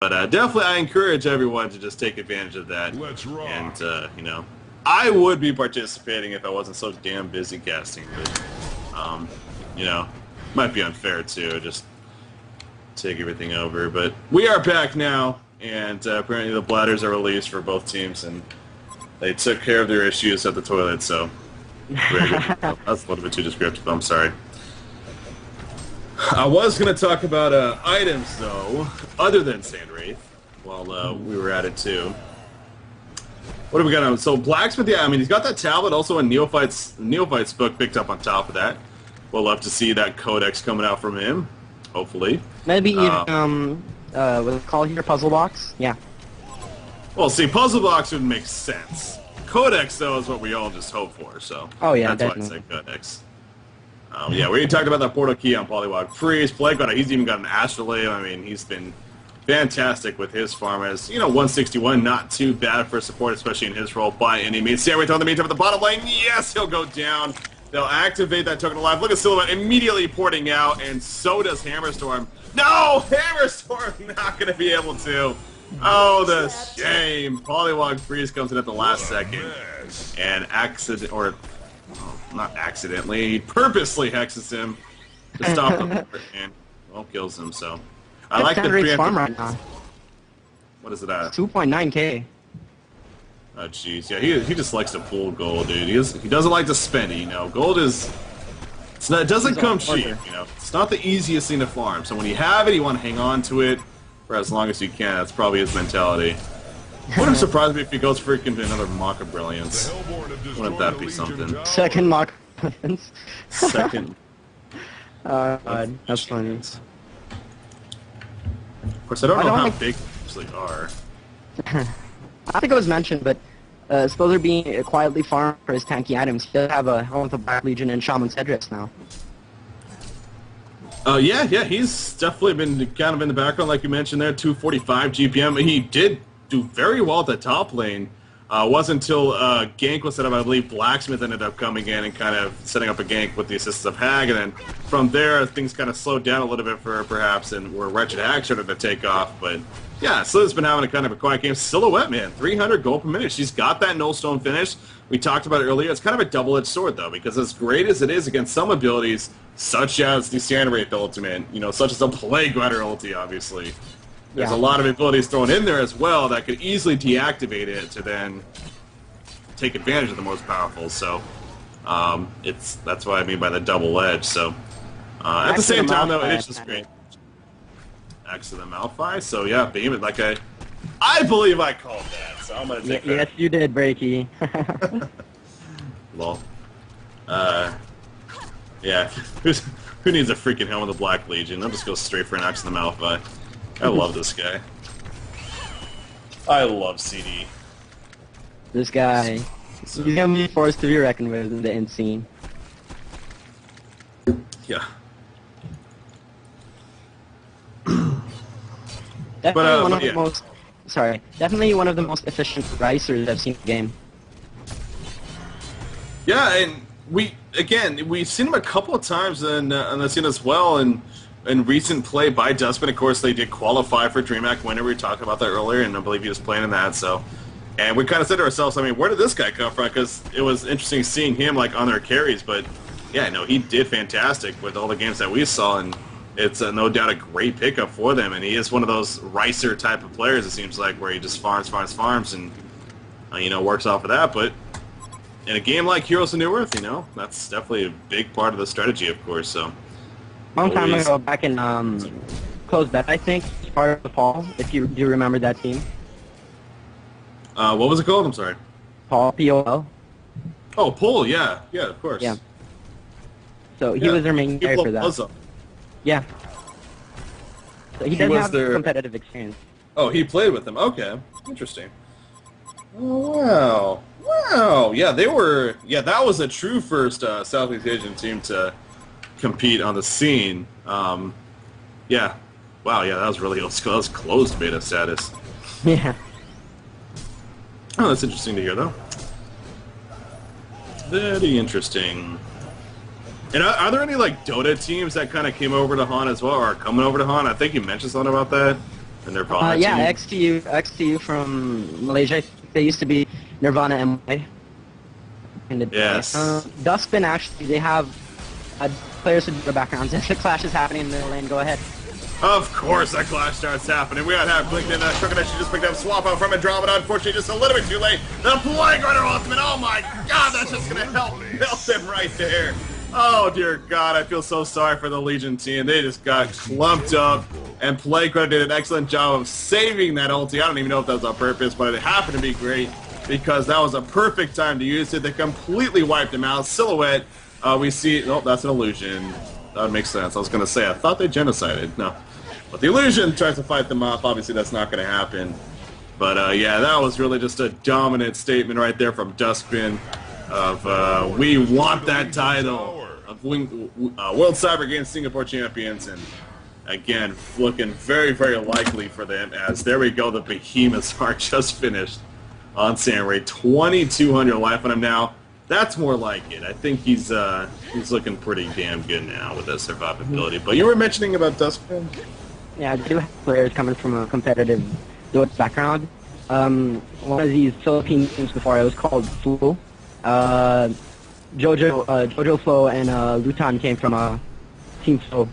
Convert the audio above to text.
definitely, I encourage everyone to just take advantage of that. Let's rock. And, you know, I would be participating if I wasn't so damn busy casting. But, you know, might be unfair, too. Just take everything over. But we are back now, and apparently the bladders are released for both teams, and they took care of their issues at the toilet, so very good. That's a little bit too descriptive. I'm sorry. I was going to talk about items, though, other than Sand Wraith, while we were at it, too. What do we got on? So, Blacksmith, yeah, I mean, he's got that tablet, also a Neophyte's book picked up on top of that. We'll love to see that Codex coming out from him, hopefully. Maybe even, what's it called here, Puzzle Box? Yeah. Well, see, Puzzle Box would make sense. Codex, though, is what we all just hope for, so oh, yeah, that's why I say Codex. Yeah, we already talked about that Portal Key on Polywog Freeze. He's even got an Astrolabe. I mean, he's been fantastic with his farm as, you know, 161, not too bad for support, especially in his role by any means. Sand Wraith on the meantime at the bottom lane. Yes, he'll go down. They'll activate that token alive. Look at Silhouette immediately porting out, and so does Hammerstorm. No! Hammerstorm not going to be able to. Oh, the shame. Polywog Freeze comes in at the last second. And not accidentally, he purposely hexes him to stop him, and well, kills him. So I like the preemptive farm right now. What is it at? 2.9k. Oh jeez, yeah, he just likes to pull gold, dude. He doesn't like to spend it, you know. Gold is it doesn't come cheap, you know. It's not the easiest thing to farm. So when you have it, you want to hang on to it for as long as you can. That's probably his mentality. Wouldn't surprise me if he goes freaking to another Mock of Brilliance. Wouldn't that be something? Second Mock of Brilliance. Second. That's funny. Of course, I don't know how big they actually are. I think it was mentioned, but supposed to be quietly farmed for his tanky items. He does have a HoN with the Black Legion and Shaman Cedrus now. Yeah, he's definitely been kind of in the background, like you mentioned there, 245 GPM. He did do very well at the top lane. Wasn't until gank was set up, I believe Blacksmith ended up coming in and kind of setting up a gank with the assistance of Hag, and then from there things kind of slowed down a little bit for her perhaps, and where Wretched Hag started to take off. But yeah, Slither's been having a kind of a quiet game. Silhouette, man, 300 gold per minute. She's got that no stone finish. We talked about it earlier. It's kind of a double-edged sword, though, because as great as it is against some abilities, such as the Sand Wraith ultimate, you know, such as the Plague Rider ulti, obviously, there's a lot of abilities thrown in there as well that could easily deactivate it to then take advantage of the most powerful. So that's what I mean by the double edge. So at the same time, though, it's just great. Axe of the Malphite. So yeah, Beam, like I believe I called that. So I'm gonna take that. Yes, you did, Breaky. Lol. Yeah. Who needs a freaking helm with the Black Legion? I'll just go straight for an Axe of the Malphite. I love this guy. I love CD. This guy. He's gonna be forced to be reckoned with in the end scene. Yeah. Definitely one of the most. Sorry. Definitely one of the most efficient ricers I've seen in the game. Yeah, and we've seen him a couple of times in the scene as well, and in recent play by Dustman. Of course, they did qualify for DreamHack winner. We were talking about that earlier, and I believe he was playing in that. So, and we kind of said to ourselves, I mean, where did this guy come from? Because it was interesting seeing him like on their carries. But yeah, no, he did fantastic with all the games that we saw, and it's no doubt a great pickup for them. And he is one of those ricer type of players. It seems like where he just farms, and you know, works off of that. But in a game like Heroes of New Earth, you know, that's definitely a big part of the strategy, of course. So. Long time ago, back in Closed Bet, I think, part of the Paul, if you do remember that team. What was it called? I'm sorry. Paul, P-O-L. Oh, Paul, yeah, of course. Yeah. So he was their main guy for that. Puzzle. Yeah. So he does have competitive experience. Oh, he played with them. Okay, interesting. Oh, wow. Yeah, they were. Yeah, that was a true first Southeast Asian team to compete on the scene. Yeah. Wow, yeah, that was really that was closed beta status. Yeah. Oh, that's interesting to hear, though. Very interesting. And are there any, like, Dota teams that kind of came over to HoN as well, or are coming over to HoN? I think you mentioned something about that. The Nirvana yeah, team. XTU from Malaysia. They used to be Nirvana MY. Yes. Duskbin, actually, they have players with the backgrounds. If the clash is happening in the middle lane, go ahead. Of course that clash starts happening. We got to have blinked in. Crooked she just picked up swap out from Andromeda. Unfortunately, just a little bit too late. The Plague Rider ultimate. Oh my god, that's just going to help them right there. Oh dear god, I feel so sorry for the Legion team. They just got clumped up. And Plague Rider did an excellent job of saving that ulti. I don't even know if that was on purpose, but it happened to be great because that was a perfect time to use it. They completely wiped him out. Silhouette, we see... Oh, that's an illusion. That would make sense. I was going to say, I thought they genocided. No. But the illusion tries to fight them off. Obviously, that's not going to happen. But, yeah, that was really just a dominant statement right there from Duskbin of, we want that title of World Cyber Games Singapore Champions. And, again, looking very, very likely for them as, there we go, the Behemoths are just finished on Samurai. 2,200 life on him now. That's more like it. I think he's looking pretty damn good now with his survivability. But you were mentioning about Duskbin? Yeah, I do have players coming from a competitive Dota background. One of these Philippine teams before, it was called Flo. Jojo Flo and Lutan came from Team Flo.